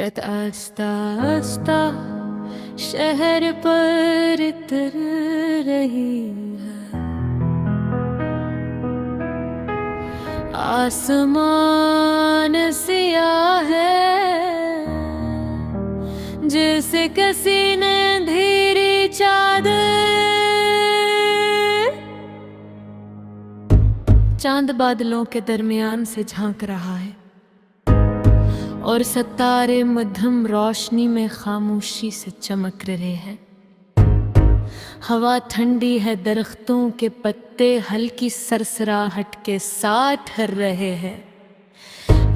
रात आस्ता आस्ता शहर पर उतर रही है। आसमान सियाह है, जैसे किसी ने धीरे चादर चांद बादलों के दरमियान से झांक रहा है और सितारे मध्यम रोशनी में खामोशी से चमक रहे हैं। हवा ठंडी है, दरख्तों के पत्ते हल्की सरसराहट के साथ हर रहे हैं।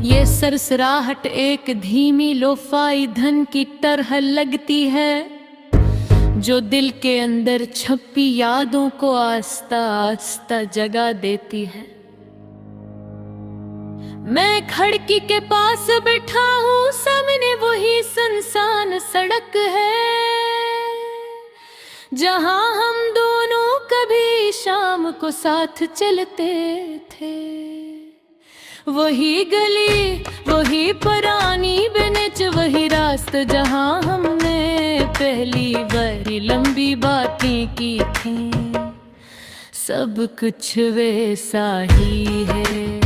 ये सरसराहट एक धीमी लोफाई धन की तरह लगती है, जो दिल के अंदर छपी यादों को आस्ता आस्ता जगा देती है। मैं खिड़की के पास बैठा हूँ, सामने वही सुनसान सड़क है, जहाँ हम दोनों कभी शाम को साथ चलते थे। वही गली, वही पुरानी बेंच, वही रास्ता जहाँ हमने पहली बार लंबी बातें की थी। सब कुछ वैसा ही है,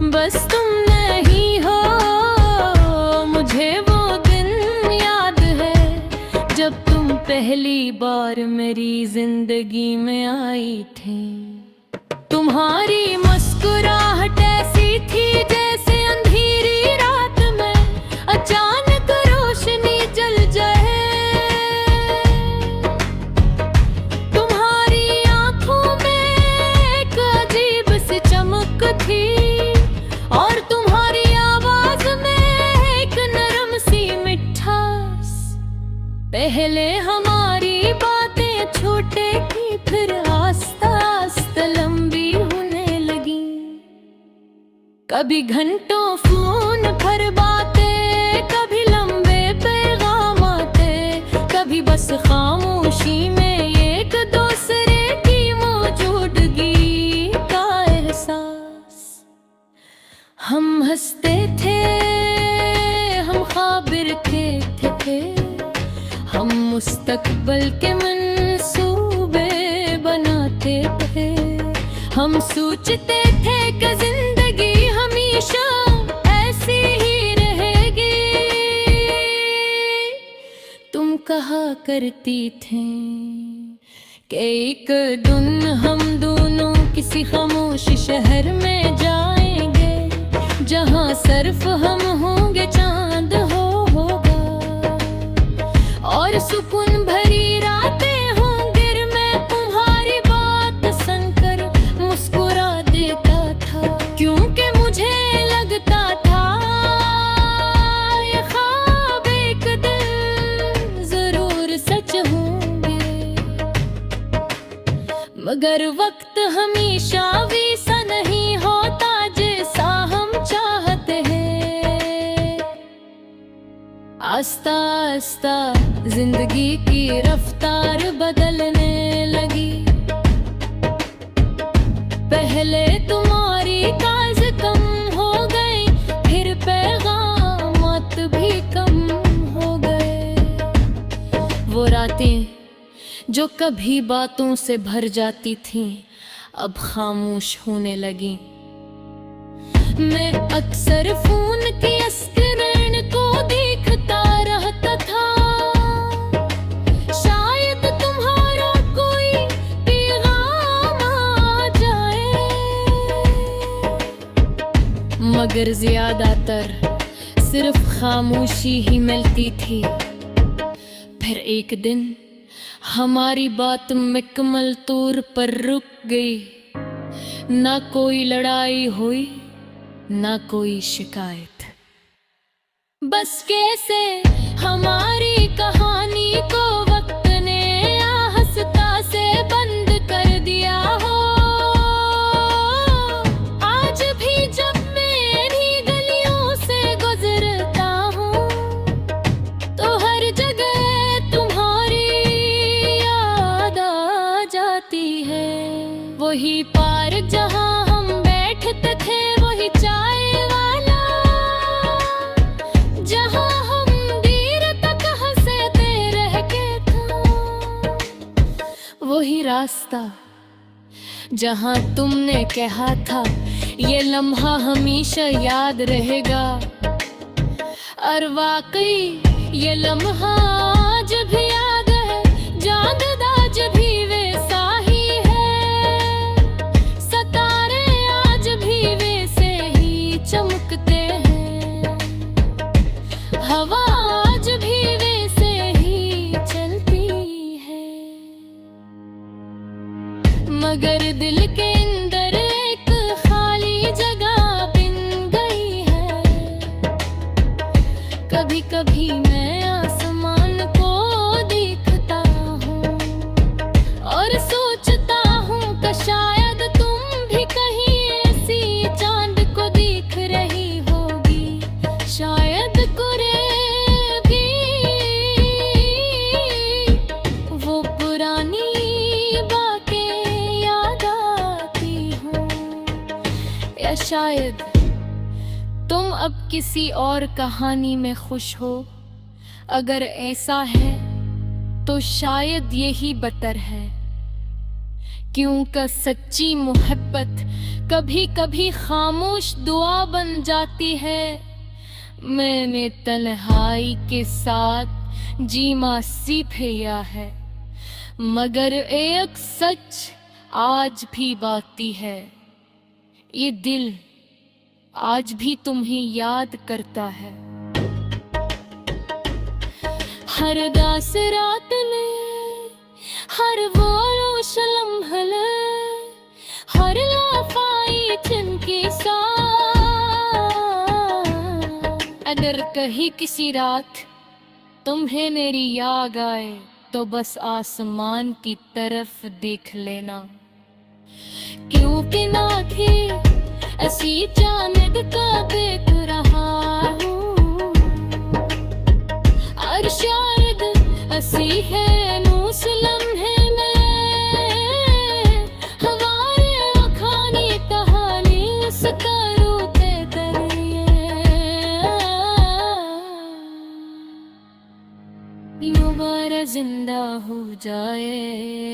बस तुम नहीं हो। मुझे वो दिन याद है जब तुम पहली बार मेरी जिंदगी में आई थी। तुम्हारी मुस्कुराहट ऐसी थी जैसे अंधेरी रात में अचानक रोशनी जल जाए। तुम्हारी आंखों में एक अजीब सी चमक थी और तुम्हारी आवाज में एक नरम सी मिठास। पहले हमारी बातें छोटे की, फिर आस्ता आस्ता लंबी होने लगी। कभी घंटों फोन पर बातें, कभी लंबे पैगाम आते, कभी बस खामोशी में एक दूसरे की मौजूदगी का एहसास। हम हंसते थे, हम ख्वाब रखे थे, हम मुस्तकबिल के मंसूबे बनाते थे। हम सोचते थे कि जिंदगी हमेशा ऐसी ही रहेगी। तुम कहा करती थी कि एक दिन हम दोनों किसी खामोश शहर में जाएंगे, जहाँ सिर्फ हम होंगे, चांद होगा और सुकून भरी रातें होंगी। मैं तुम्हारी बात सुनकर मुस्कुरा देता था, क्योंकि मुझे लगता था ये ख्वाब एक दिन जरूर सच होंगे। मगर वक्त हमेशा वैसा नहीं होता जैसा हम चाहते हैं। आस्ता आस्ता जिंदगी की रफ्तार बदलने लगी। पहले तुम्हारी काज कम हो गई, फिर पैगामात भी कम हो गए। वो रातें जो कभी बातों से भर जाती थीं, अब खामोश होने लगी। मैं अक्सर फोन की स्क्रीन को देखता रहता था, शायद तुम्हारा कोई पैगाम आ जाए। मगर ज्यादातर सिर्फ खामोशी ही मिलती थी। फिर एक दिन हमारी बात मुकम्मल तौर पर रुक गई। ना कोई लड़ाई हुई, ना कोई शिकायत। बस कैसे हमारी कहानी को वक्त ने आहिस्ता से बंद कर दिया हो। आज भी जब मैं इन्हीं गलियों से गुजरता हूँ, तो हर जगह तुम्हारी याद आ जाती है। वही पार्क जहाँ हम बैठते थे, वही चाय वाला जहाँ हम रास्ता जहां तुमने कहा था ये लम्हा हमेशा याद रहेगा। और वाकई ये लम्हा आज भी याद है, जागदा आज भी वैसा ही है। सितारे आज भी वैसे ही चमकते हैं, हवा आज भी वैसे ही चलती है। मगर दिल के अंदर एक खाली जगह बन गई है। कभी कभी मैं आसमान को देखता हूँ और सोचता हूँ कि शायद तुम भी कहीं ऐसी चांद को देख रही होगी। शायद करेगी वो पुरानी बातें याद आती हूँ, या शायद तुम अब किसी और कहानी में खुश हो। अगर ऐसा है तो शायद यही बेहतर है, क्योंकि सच्ची मोहब्बत कभी कभी खामोश दुआ बन जाती है। मैंने तन्हाई के साथ जीना सीख लिया है, मगर एक सच आज भी बाकी है। ये दिल आज भी तुम्हें याद करता है। हर दास रात ने, हर वो रोशन लम्हा, हर लाफाई जिनके साथ। अगर कहीं किसी रात तुम्हें मेरी याद आए तो बस आसमान की तरफ देख लेना, क्योंकि ना थी ऐसी चांद का देख रहा हूँ। और शायद ऐसी है नूस लम्हे में, हमारे खानी कहानी उसका रूप दोबारा जिंदा हो जाए।